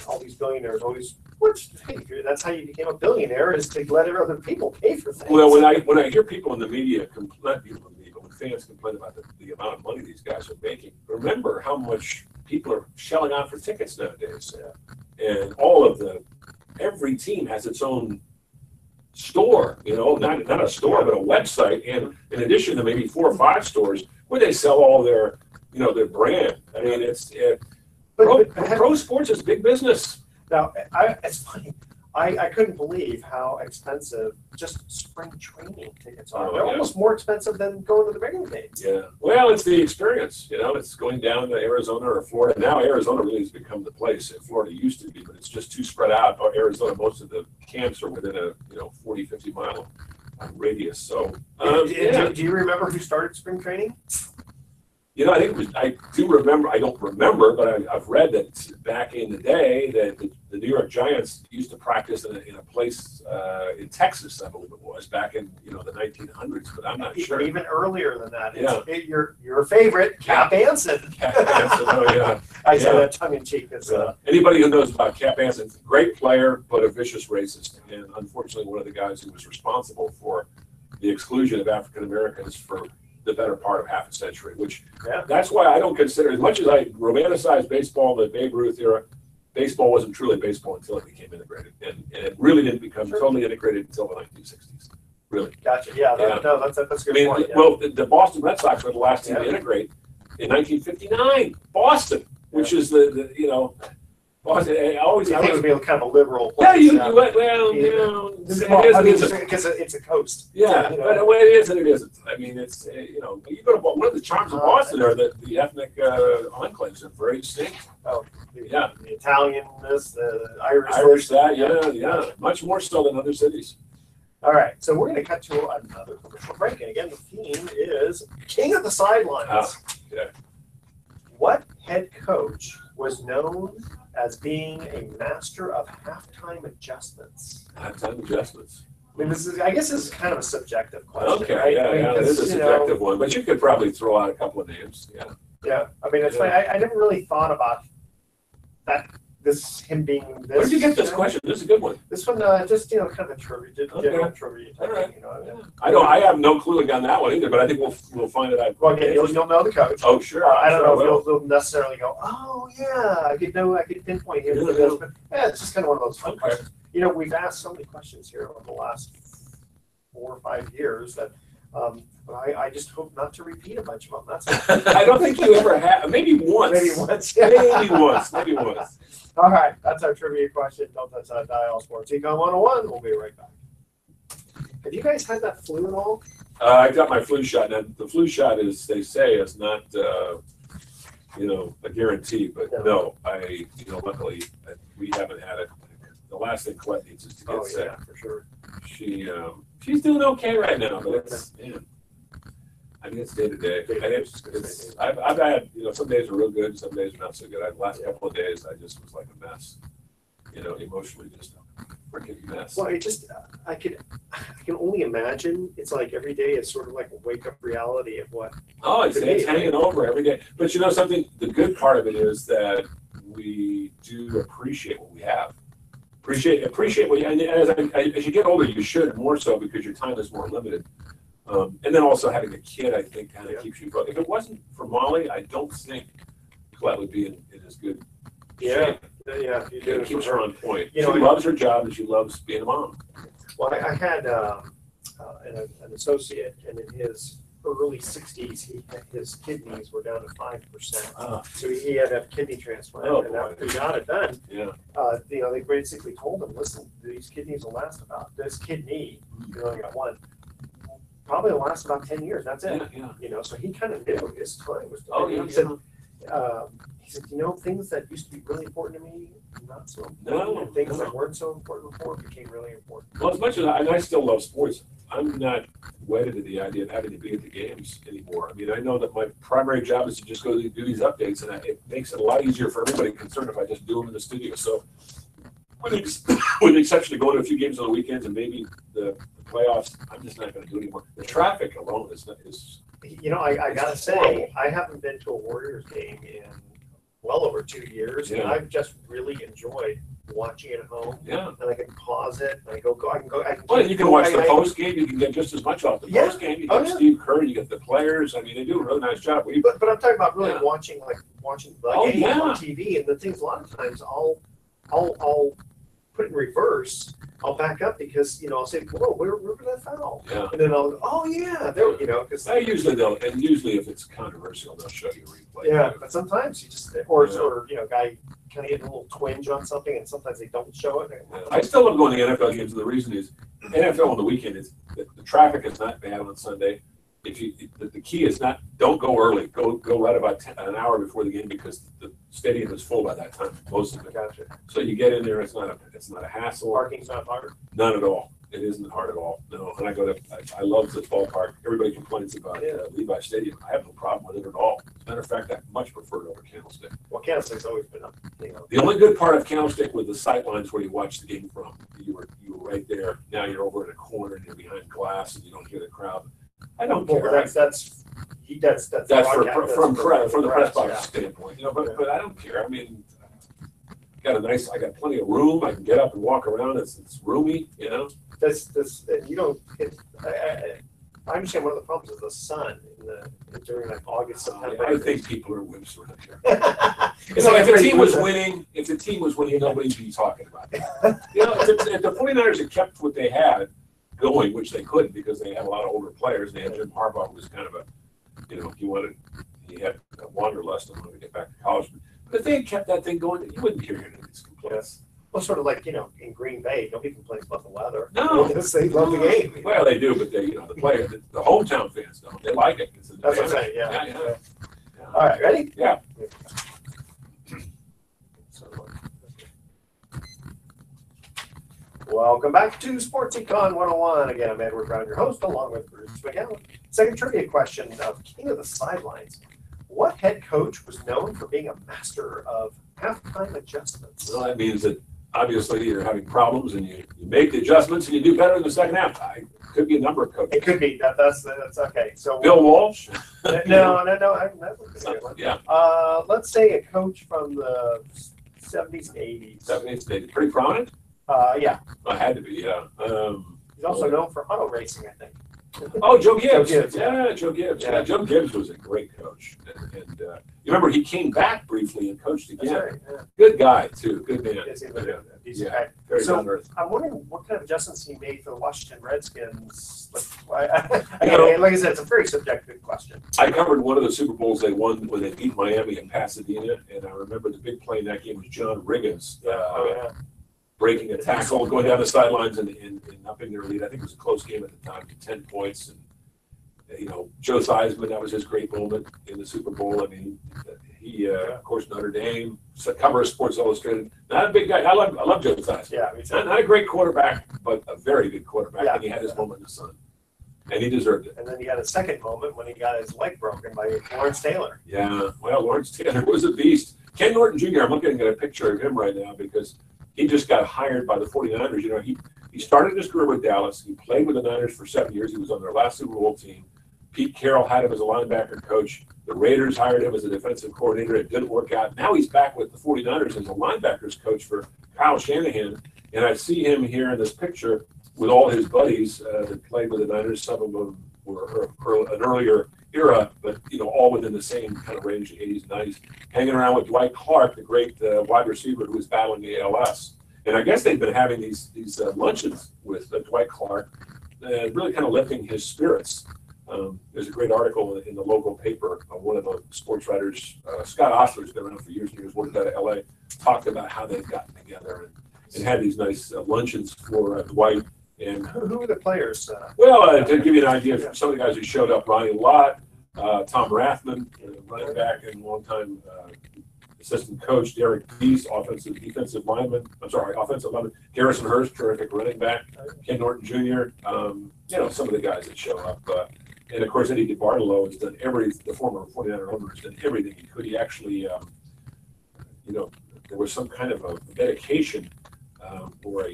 all these billionaires always. That's how you became a billionaire, is to let other people pay for things. Well, when I hear people in the media not people in the media, when fans complain about the amount of money these guys are making, remember how much people are shelling out for tickets nowadays, and every team has its own store, not a store, but a website, and in addition to maybe 4 or 5 stores where they sell all their brand. Pro sports is big business. Now, it's funny. I couldn't believe how expensive just spring training tickets are. They're almost more expensive than going to the regular games. Yeah. Well, it's the experience. It's going down to Arizona or Florida. Now Arizona really has become the place. Florida used to be, but it's just too spread out. Arizona, most of the camps are within a 40, 50 mile radius. So, do you remember who started spring training? I think I do remember. I don't remember, but I've read that back in the day that the New York Giants used to practice in a place in Texas, I believe it was, back in the 1900s. But I'm not sure. Even earlier than that. Your favorite, Cap Anson. Cap Anson. Oh yeah. I say that tongue in cheek. Anybody who knows about Cap Anson, great player, but a vicious racist, and unfortunately one of the guys who was responsible for the exclusion of African Americans for the better part of half a century, that's why I don't consider, as much as I romanticize baseball in the Babe Ruth era, baseball wasn't truly baseball until it became integrated. And it really didn't become totally integrated until the 1960s. Really. Gotcha. Yeah, that's a good point. Well, the Boston Red Sox were the last team to integrate in 1959. Boston, which is Well, I always, You I think it was, would be kind of a liberal yeah, place? well, you know, it is and it isn't. Because it's a coast. Yeah, You but know. well, it is and it isn't. I mean, it's you know, you go to one of the charms of Boston are the ethnic enclaves are very distinct. Oh, Yeah. The Italianness, the Irish. Irish, that, yeah, much more so than other cities. All right, so we're going to cut to another commercial break, and again, the theme is King of the Sidelines. Yeah. What head coach was known as being a master of halftime adjustments? Halftime adjustments. I mean, I guess this is kind of a subjective question, Okay, right? yeah, I mean, yeah, it is a 'cause, subjective one, but you could probably throw out a couple of names. Yeah. Yeah, I mean, it's funny. I never really thought about that. Him being this. Where did you get this know? question? This is a good one. This one, just kind of a trivia, general trivia type All right. thing, you know. I have no clue on that one either, but I think we'll find it out. Well, again, you'll know the coach. Oh, sure. I don't Sure know if you'll necessarily go, oh yeah, I could pinpoint him for this, but yeah, it's just kind of one of those fun questions. You know, we've asked so many questions here over the last 4 or 5 years that but I just hope not to repeat a bunch of them. That's all. I don't think you ever have. Maybe once. Maybe once. Maybe once. All right, that's our trivia question. Don't touch that dial. Sports Econ 101. We'll be right back. Have you guys had that flu at all? I got my flu shot. Now, the flu shot is, they say, is not, a guarantee. But no, luckily we haven't had it. The last thing Colette needs is to get sick. Yeah, for sure. She's doing okay right now, but it's I mean, it's day to day. I've had, some days are real good, some days are not so good. The last couple of days, I just was like a mess. Emotionally just a freaking mess. Well, I can only imagine. It's like every day is sort of like a wake up reality of what. Oh, it's hanging over every day. But something, the good part of it is that we do appreciate what we have. Appreciate what you, and as you get older, you should more so because your time is more limited. And then also having a kid, I think, kind of keeps you focused. If it wasn't for Molly, I don't think Colette would be in as good shape. Yeah, you do. It keeps her on point. She loves her job and she loves being a mom. Well, I had an associate, and in his early 60s, his kidneys were down to 5%. So he had a kidney transplant, and after he got it done, they basically told him, listen, these kidneys will last about, this kidney, you only got one, probably will last about 10 years. That's it. Yeah. So he kind of knew his time was done. He said, things that used to be really important to me, not so important. And things that weren't so important before became really important. Well, as much as I still love sports, I'm not wedded to the idea of having to be at the games anymore. I mean, I know that my primary job is to just go do these updates, and it makes it a lot easier for everybody concerned if I just do them in the studio. So, with the exception of going to a few games on the weekends and maybe the playoffs, I'm just not going to do it anymore. The traffic alone is I gotta say, I haven't been to a Warriors game in well over 2 years, and I've just really enjoyed watching it at home. Yeah. And I can pause it, and I can go. Well, you can watch the post game. You can get just as much off the post game. You get Steve Kerr. You get the players. I mean, they do a really nice job. But I'm talking about really watching the game on TV, and the things. A lot of times, I'll put it in reverse. I'll back up because I'll say, "Whoa, where did that foul?" Yeah. And then I'll go, "Oh yeah, there." Because usually if it's controversial, they'll show you a replay. Yeah, but sometimes you just guy kind of get a little twinge on something, and sometimes they don't show it. I still love going to NFL games, and the reason is NFL on the weekend is the traffic is not bad on Sunday. The key is don't go early. Go right about an hour before the game because the stadium is full by that time. Most of it. Gotcha. So you get in there. It's not a hassle. Parking's not hard. None at all. It isn't hard at all. No. And I love the ballpark. Everybody complains about Levi Stadium. I have no problem with it at all. As a matter of fact, I much prefer it over Candlestick. Well, Candlestick's always been up. The only good part of Candlestick was the sight lines where you watch the game from. You were right there. Now you're over in a corner and you're behind glass and you don't hear the crowd. I don't care. That's from the press box standpoint, but I don't care. I mean, I got plenty of room. I can get up and walk around. It's roomy, I understand one of the problems is the sun during like August, September. I think people are wimps around here. If the team was winning, nobody'd be talking about it. If the 49ers had kept what they had going, which they couldn't because they had a lot of older players. They had Jim Harbaugh, who was kind of he had a wanderlust and wanted to get back to college. But if they had kept that thing going, you wouldn't hear any of these complaints. Well, sort of like, in Green Bay, nobody complains about the weather. No. They love the game. Well, they do, but the players, the hometown fans don't. They like it. That's what I'm saying, yeah. Yeah. All right, ready? Yeah. Welcome back to Sports Econ 101. Again, I'm Edward Brown, your host, along with Bruce McGowan. Second trivia question of King of the Sidelines. What head coach was known for being a master of halftime adjustments? Well, that means that obviously you're having problems and you make the adjustments and you do better in the second half. It could be a number of coaches. It could be. That's okay. So Bill Walsh? No. That was a good one. Yeah. Let's say a coach from the 70s and 80s. 70s, pretty prominent? Yeah. I had to be, yeah. He's also known for auto racing, I think. Oh, Joe Gibbs. Joe Gibbs, Yeah, Joe Gibbs. Yeah. Yeah, Joe Gibbs was a great coach. And you remember he came back briefly and coached again. That's right. Yeah. Good guy, too. Good man. Yes, he was a decent Yeah. guy. Very So, down to earth. I'm wondering what kind of adjustments he made for the Washington Redskins. Like I said, it's a very subjective question. I covered one of the Super Bowls they won when they beat Miami in Pasadena, and I remember the big play in that game was John Riggins breaking a tackle, going down the sidelines and upping their lead. I think it was a close game at the time, 10 points. And Joe Theismann, that was his great moment in the Super Bowl. I mean, he of course, Notre Dame, cover of Sports Illustrated. Not a big guy. I love Joe Theismann. Yeah, me too. Not a great quarterback, but a very good quarterback. Yeah. And he had his moment in the sun. And he deserved it. And then he had a second moment when he got his leg broken by Lawrence Taylor. Yeah, well, Lawrence Taylor was a beast. Ken Norton Jr., I'm looking at a picture of him right now because he just got hired by the 49ers. He started his career with Dallas. He played with the Niners for 7 years. He was on their last Super Bowl team. Pete Carroll had him as a linebacker coach. The Raiders hired him as a defensive coordinator. It didn't work out. Now he's back with the 49ers as a linebackers coach for Kyle Shanahan. And I see him here in this picture with all his buddies that played with the Niners. Some of them were an earlier era, but all within the same kind of range, 80s, 90s, hanging around with Dwight Clark, the great wide receiver who was battling the ALS. And I guess they've been having these luncheons with Dwight Clark, really kind of lifting his spirits. There's a great article in the local paper. One of the sports writers, Scott Ostler, who's been around for years and years, worked out of LA, talked about how they've gotten together and had these nice luncheons for Dwight. And Who are the players? to give you an idea of some of the guys who showed up, Ronnie Lott, Tom Rathman, running back and longtime assistant coach, Derek Peace, offensive lineman. Garrison Hurst, terrific running back, Ken Norton Jr., some of the guys that show up. And of course, Eddie DeBartolo has done the former 49er owner has done everything he could. He actually, there was some kind of a dedication or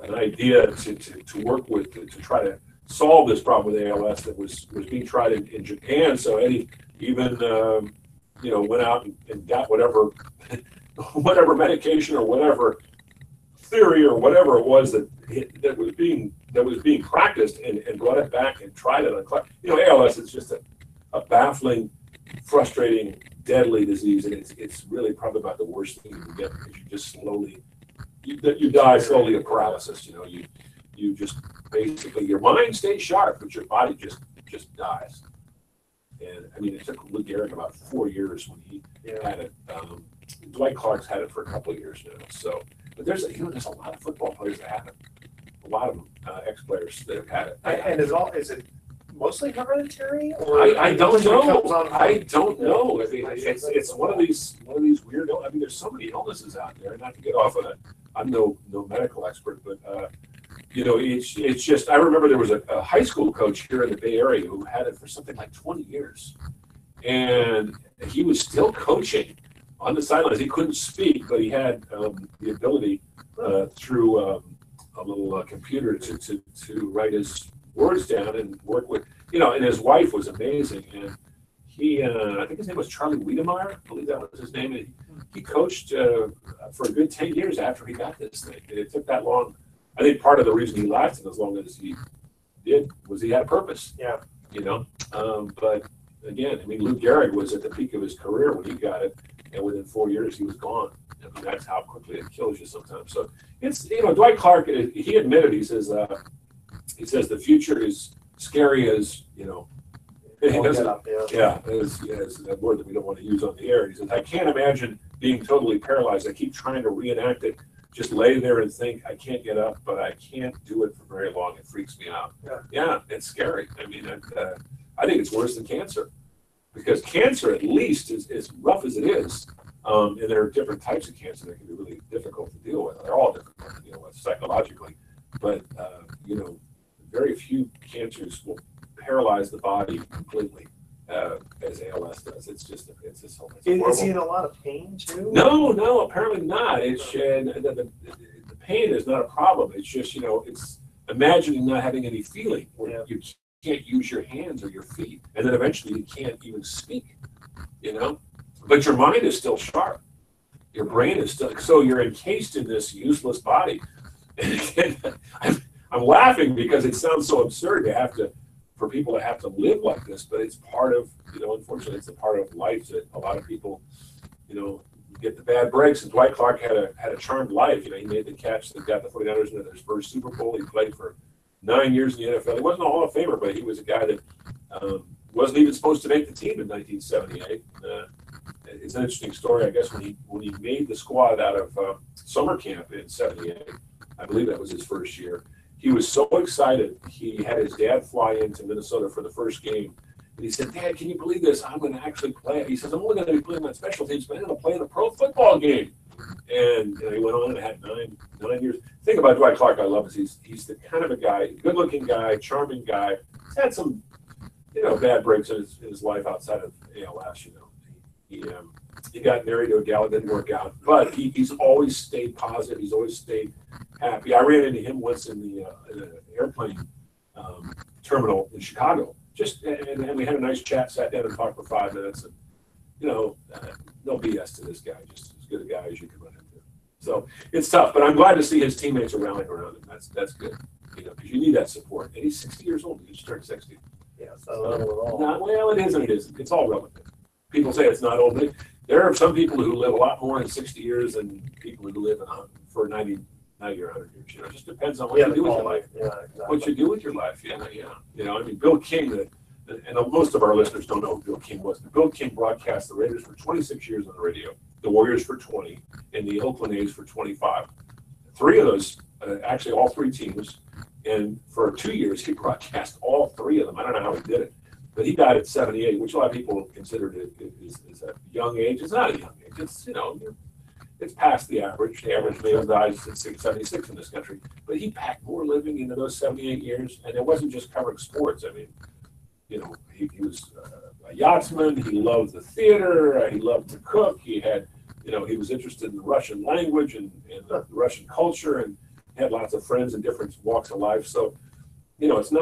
an idea to work with to try to solve this problem with ALS that was being tried in Japan. So Eddie even went out and got whatever medication or whatever theory or whatever it was that was being practiced and brought it back and tried it on Clark. ALS is just a baffling, frustrating, deadly disease, and it's really probably about the worst thing you can get because you just you die slowly of paralysis. You just basically your mind stays sharp, but your body just dies. And I mean, it took Lou Gehrig about 4 years when he had it. Dwight Clark's had it for a couple of years now. So, but there's a lot of football players that have it. A lot of them, ex-players that have had it. And is it mostly hereditary? Or I don't know. I don't Yeah. know. I mean, it's one of these weird. I mean, there's so many illnesses out there. Not to get off of it. I'm no medical expert, but it's just. I remember there was a high school coach here in the Bay Area who had it for something like 20 years, and he was still coaching on the sidelines. He couldn't speak, but he had the ability through a little computer to write his words down and work with, and his wife was amazing. And he, I think his name was Charlie Wiedemeyer, I believe that was his name. And he coached for a good 10 years after he got this thing. And it took that long. I think part of the reason he lasted as long as he did was he had a purpose. Yeah. But again, I mean, Lou Gehrig was at the peak of his career when he got it, and within 4 years he was gone. I mean, that's how quickly it kills you sometimes. So it's, Dwight Clark, he admitted, he says the future is scary as, And he Won't doesn't, get up, yeah. yeah, is a word that we don't want to use on the air. He says, I can't imagine being totally paralyzed. I keep trying to reenact it, just lay there and think, I can't get up, but I can't do it for very long. It freaks me out. Yeah, it's scary. I mean, I think it's worse than cancer, because cancer, at least, as rough as it is, and there are different types of cancer that can be really difficult to deal with. They're all difficult to deal with psychologically, but, very few cancers will paralyze the body completely, as ALS does. It's just horrible. Is he in a lot of pain too? No, apparently not. It's the pain is not a problem. It's just it's imagining not having any feeling, where you can't use your hands or your feet, and then eventually you can't even speak. But your mind is still sharp. Your brain is still, so you're encased in this useless body. And I'm laughing because it sounds so absurd for people to have to live like this, but it's part of, unfortunately, it's a part of life that a lot of people, get the bad breaks. And Dwight Clark had a charmed life. He made the catch that got the 49ers into their first Super Bowl. He played for 9 years in the NFL. He wasn't a Hall of Famer, but he was a guy that wasn't even supposed to make the team in 1978. It's an interesting story, I guess, when he made the squad out of summer camp in '78. I believe that was his first year. He was so excited. He had his dad fly into Minnesota for the first game. And he said, Dad, can you believe this? I'm going to actually play. He says, I'm only going to be playing on special teams, but I'm going to play in a pro football game. And he went on and had nine years. The thing about Dwight Clark I love is he's the kind of a guy, good-looking guy, charming guy. He's had some, bad breaks in his life outside of ALS, He got married to a gal that didn't work out, but he's always stayed positive. He's always stayed happy. I ran into him once in the airplane terminal in Chicago. And we had a nice chat, sat down and talked for 5 minutes. And, no BS to this guy, just as good a guy as you can run into. So it's tough, but I'm glad to see his teammates are rallying around him. That's good, because you need that support. And he's 60 years old. He just turned 60. Yeah, so well, it is and it isn't. It's all relative. People say it's not old, but there are some people who live a lot more than 60 years than people who live for 90 or 100 years. It just depends on what you do with your life. Yeah, exactly. What you do with your life. Yeah. Bill King, and most of our listeners don't know who Bill King was, but Bill King broadcast the Raiders for 26 years on the radio, the Warriors for 20, and the Oakland A's for 25. 3 of those, actually all 3 teams, and for 2 years he broadcast all 3 of them. I don't know how he did it. But he died at 78, which a lot of people considered is a young age. It's not a young age. It's, it's past the average. The average male dies at 76 in this country. But he packed more living into those 78 years. And it wasn't just covering sports. I mean, he was a yachtsman. He loved the theater. He loved to cook. He had, he was interested in the Russian language and the Russian culture, and had lots of friends in different walks of life. So, it's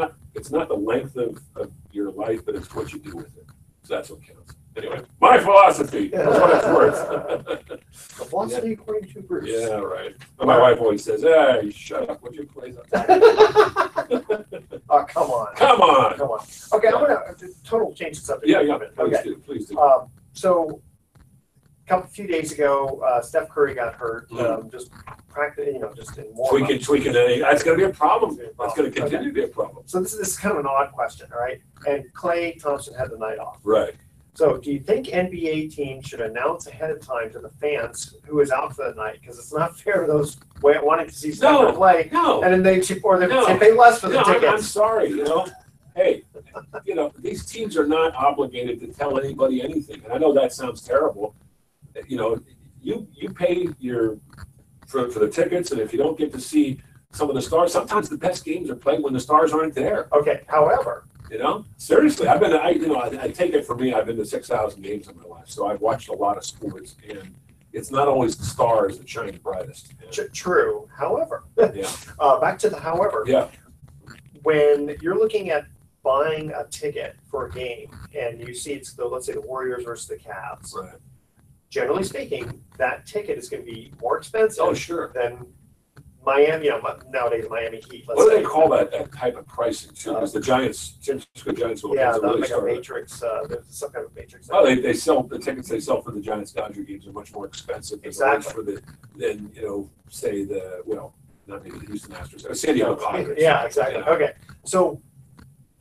not the length of your life, but it's what you do with it. So that's what counts. Anyway, my philosophy. That's what it's worth. The philosophy according to Bruce. Yeah, right. But my wife always says, "Hey, shut up, would you please?" Oh, come on. Come on. Okay, I'm going to total change the subject. Yeah, please do. So, a few days ago, Steph Curry got hurt. Just practically, just in warm-up. Tweaking. That's going to be a problem. That's going to continue to be a problem. So this is kind of an odd question, all right? And Klay Thompson had the night off. Right. So do you think NBA teams should announce ahead of time to the fans who is out for the night? Because it's not fair to those wanting to see Steph play. No. And then they pay less for the tickets. I'm sorry. Hey, these teams are not obligated to tell anybody anything. And I know that sounds terrible. You pay for the tickets, and if you don't get to see some of the stars, sometimes the best games are played when the stars aren't there. Okay. However, seriously, I take it for me. I've been to 6,000 games in my life, so I've watched a lot of sports, and it's not always the stars that shine brightest. True. However, back to the however. Yeah. When you're looking at buying a ticket for a game, and you see let's say the Warriors versus the Cavs. Right. Generally speaking, that ticket is going to be more expensive. Oh, sure. Than Miami, nowadays Miami Heat. What do they call that type of pricing too? Because the Giants, San Francisco Giants, will really like a matrix. There's some kind of matrix. Oh, they sell the tickets they sell for the Giants Dodger games are much more expensive than say not maybe the Houston Astros, San Diego Padres. Yeah, exactly. Okay, so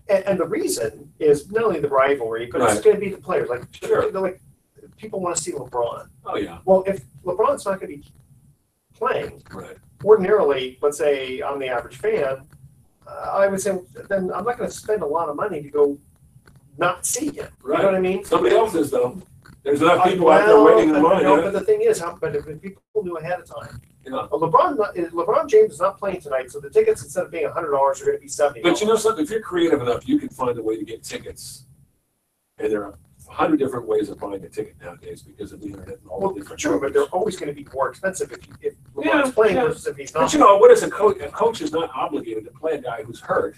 And the reason is not only the rivalry, but Right. it's going to be the players. Like, Sure. like people want to see LeBron. Oh yeah. Well, if LeBron's not going to be playing, Right. ordinarily, let's say I'm the average fan, I would say then I'm not going to spend a lot of money to go not see him. Right. You know what I mean? Somebody else is though. There's enough people out there waiting in line. No, Yeah. but the thing is, but if people knew ahead of time, Yeah. LeBron James is not playing tonight, so the tickets instead of being $100 are going to be $70. But you know something? If you're creative enough, you can find a way to get tickets. And there are 100 different ways of buying a ticket nowadays because of the internet and all Well, the different. true, but they're always going to be more expensive if LeBron's Yeah, playing yeah. versus if he's not. But you know, what is a coach? A coach is not obligated to play a guy who's hurt.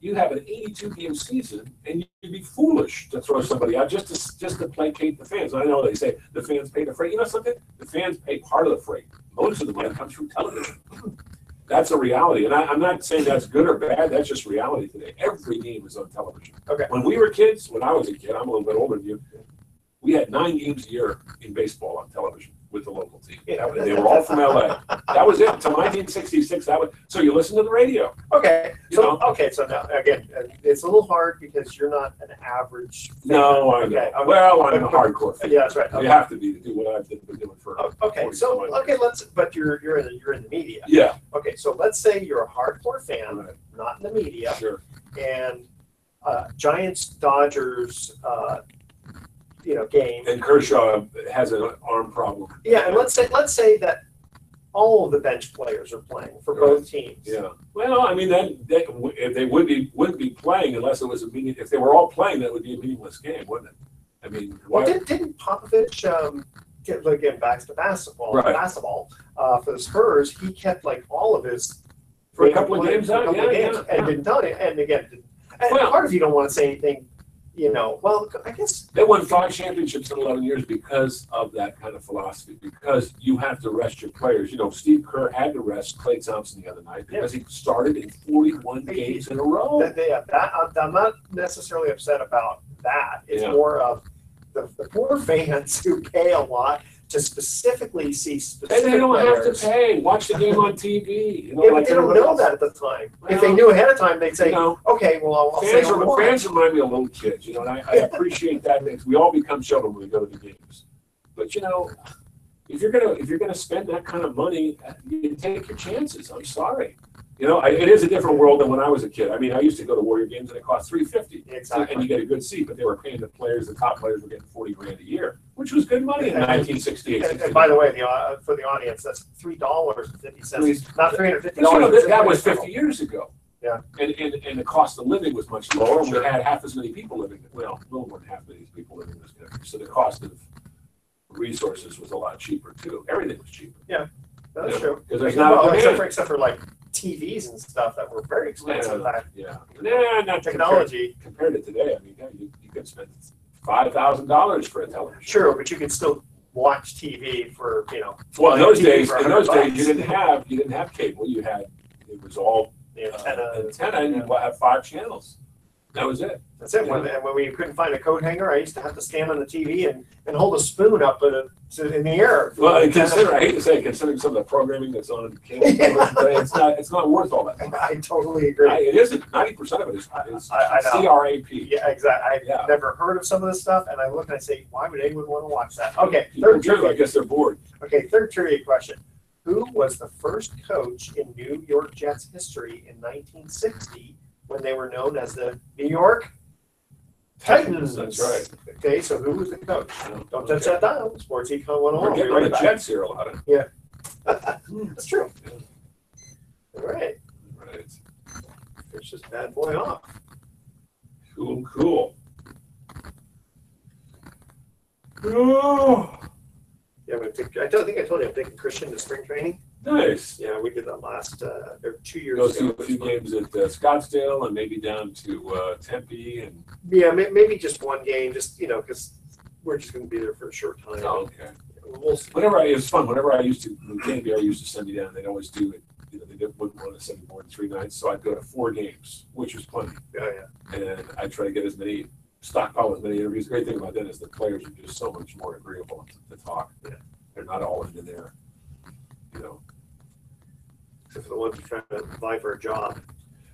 You have an 82-game season, and you'd be foolish to throw somebody out just to placate the fans. I know they say the fans pay the freight. You know something? The fans pay part of the freight. Most of the money comes from television. That's a reality, and I'm not saying that's good or bad. That's just reality today. Every game is on television. Okay. When we were kids, when I was a kid, I'm a little bit older than you. We had 9 games a year in baseball on television with the local team. They were all from LA. That was it until 1966. So you listen to the radio. Okay, You so know? so now again, it's a little hard because you're not an average fan. No, I know. Okay, okay. Well, I'm a hardcore fan. Yeah, that's right. You Okay. have to be to do what I've been doing for. Okay, 40 so some odd okay, years. but you're in the media. Yeah. Okay, so let's say you're a hardcore fan, Right. not in the media, Sure. and Giants Dodgers game. And Kershaw has an arm problem. Yeah, and let's say that all of the bench players are playing for both teams. Yeah. Well, I mean, then if they wouldn't be playing unless it was a meaning. If they were all playing, that would be a meaningless game, wouldn't it? I mean, Well, why? didn't Popovich getting back to basketball? Right. For the Spurs, he kept like all of his For a couple of games for a out, couple of yeah, games, yeah, and didn't tell you. And again, Well- part of you don't want to say anything. Well, I guess They won 5 championships in 11 years because of that kind of philosophy. Because you have to rest your players. You know, Steve Kerr had to rest Klay Thompson the other night because he started in 41 games in a row. I'm not necessarily upset about that. It's Yeah. more of the poor fans who pay a lot to specifically see specific And they don't have players. to pay. Watch the game on TV. You know, Yeah, but like they don't everybody know else. that at the time. If Well, they knew ahead of time, they'd say, You know, "Okay, well, I'll say fans, more." fans remind me of little kids, you know, and I appreciate that. We all become children when we go to the games. But you know, if you're gonna spend that kind of money, you take your chances. I'm sorry. You know, it is a different world than when I was a kid. I mean, I used to go to Warrior games and it cost $350, Exactly. and you get a good seat. But they were paying the players, the top players were getting $40,000 a year, which was good money in And- 1968. And by the way, for the audience, that's $3.50, not $350. You know, that was 50 years ago. Yeah. And the cost of living was much lower. We had half as many people living, well, a little more than half of these people living in this country. So the cost of resources was a lot cheaper too. Everything was cheaper. That's Yeah. true. Because there's not a demand. Except for like TVs and stuff that were very expensive back. Yeah. Nah, not Technology. compared to today. I mean, yeah, you could spend $5,000 for a television. Sure, but you could still watch TV for Well, in those TV days, for you $100. didn't have cable. It was all the antenna. antenna, and you have 5 channels. That was it. That's it. When we couldn't find a coat hanger, I used to have to stand on the TV and hold a spoon up in the air. Well, I hate to say, it, considering some of the programming that's on cable television today, it's not worth all that. I totally agree. It isn't. 90% of it is I know. CRAP. Yeah, exactly. I've Yeah. never heard of some of this stuff, and I look and I say, why would anyone want to watch that? Okay, People third do. I trivia. guess they're bored. Okay, third trivia question. Who was the first coach in New York Jets history in 1960 when they were known as the New York Titans? That's right. Okay, so who was the coach? Don't touch that dial. Sports Econ 101. We're We'll be getting on right the back. Jets here a lot. That's true. All right. Right. Finish this bad boy off. Cool. Oh, Yeah, I don't think I told you I'm taking Christian to spring training. nice. Yeah, we did that last 2 years Go ago. see a few games at Scottsdale and maybe down to Tempe and. Yeah, maybe just one game, just because we're just going to be there for a short time. Oh, okay. We'll see. It was fun. Whenever I used to, when KNBR used to send me down, they'd always do it. They wouldn't want to send me more than 3 nights, so I'd go to 4 games, which was plenty. Yeah. And I'd try to get stockpile as many interviews. The great thing about that is the players are just so much more agreeable to talk. Yeah. They're not all into their, Except for the ones who try to apply for a job.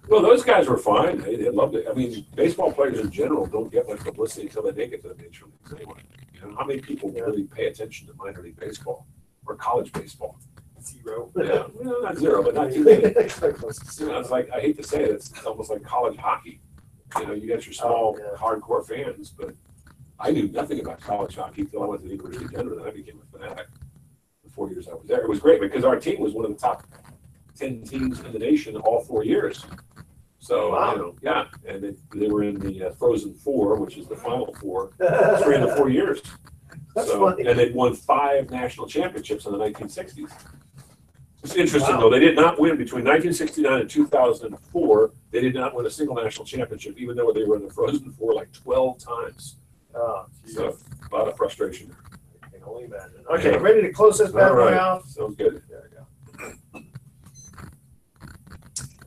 Well, those guys were fine. They loved it. I mean, baseball players in general don't get much publicity until they make it to the major leagues anyway. You know, how many people really pay attention to minor league baseball or college baseball? Zero. Yeah, well, not zero, but not too many. You know, it's like, I hate to say it, it's almost like college hockey. You know, you got your small, hardcore fans, but I knew nothing about college hockey until I went to the University of Denver, and I became a fanatic. The 4 years I was there, it was great because our team was one of the top 10 teams in the nation all 4 years. So, you know, yeah, and they were in the Frozen Four, which is the Final Four, 3 of the 4 years. That's so, funny. and they'd won 5 national championships in the 1960s. It's interesting, though. They did not win between 1969 and 2004. They did not win a single national championship, even though they were in the Frozen Four like 12 times. Oh, so, a lot of frustration. I can only imagine. Okay, ready to close this bad boy out? Sounds good. There we go.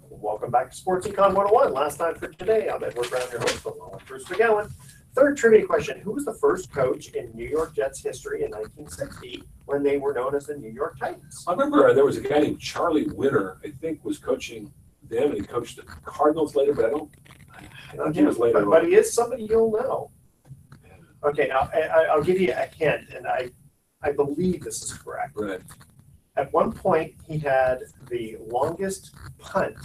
Welcome back to Sports Econ 101. Last time for today, I'm Edward Brown, your host, along with Bruce McGowan. Third trivia question. Who was the first coach in New York Jets history in 1960 when they were known as the New York Titans? I remember there was a guy named Charlie Winter, I think, was coaching them, and he coached the Cardinals later, but I don't think it was later on. But he is somebody you'll know. Okay, now I'll give you a hint, and I believe this is correct. Right. At one point, he had the longest punt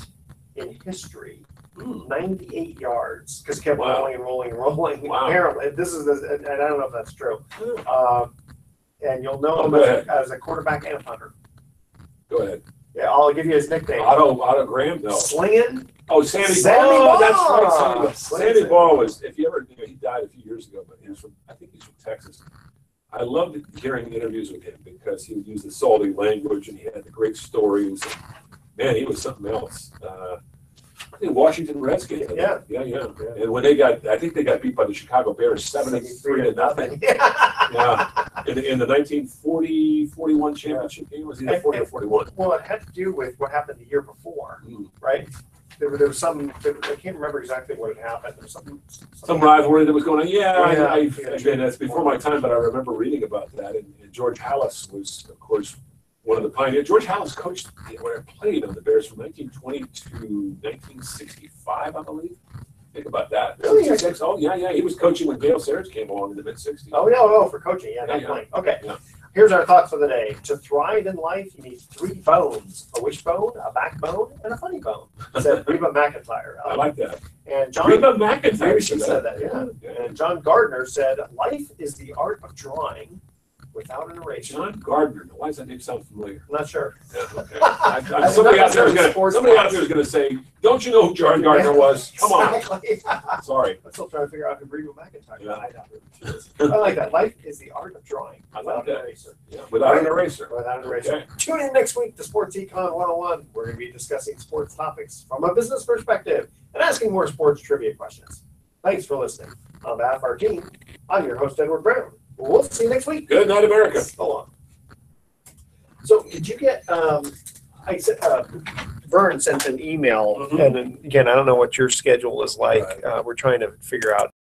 in history, 98 yards, because kept rolling and rolling and rolling. Wow. Apparently, and I don't know if that's true. And you'll know him as a quarterback and a punter. Go ahead. Yeah, I'll give you his nickname. Otto Graham? No. Slinging? Oh, Sammy Ball. Ball. That's right. Sammy Ball was, if you ever, he died a few years ago, but I think he's from Texas. I loved hearing interviews with him because he would use the salty language and he had the great stories. And, man, he was something else. I think Washington Redskins. Yeah. And when I think they got beat by the Chicago Bears 73-0. Yeah. In the 1940-41 championship game, was either 40 or 41. Well, it had to do with what happened the year before, right? There was some, I can't remember exactly what had happened. There was some rivalry that was going on. Yeah, again, that's before my time, but I remember reading about that. And George Halas was, of course, one of the pioneers. George Halas coached when I played on the Bears from 1920 to 1965, I believe. Think about that. Really? Oh, yeah. He was coaching when Gale Sayers came along in the mid-60s. Oh, for coaching. Yeah, not playing. Okay. Yeah. Here's our thoughts for the day. To thrive in life, you need 3 bones: a wishbone, a backbone, and a funny bone. Said Reba McEntire. I like that. And Reba McEntire. Maybe she said that, yeah. And John Gardner said, life is the art of drawing without an eraser. John Gardner. Why does that name sound familiar? I'm not sure. Yeah, okay. Somebody out there is going to say, don't you know who John Gardner was? Come on. Exactly. Sorry. I'm still trying to figure out who Reba McEntire is. Yeah. I like that. Life is the art of drawing without an eraser. Yeah, without an eraser. Without an eraser. Okay. Tune in next week to Sports Econ 101. We're going to be discussing sports topics from a business perspective and asking more sports trivia questions. Thanks for listening. On behalf of our team, I'm your host, Edward Brown. We'll see you next week. Good night, America. So long. So, did you get? Vern sent an email, and again, I don't know what your schedule is like. We're trying to figure out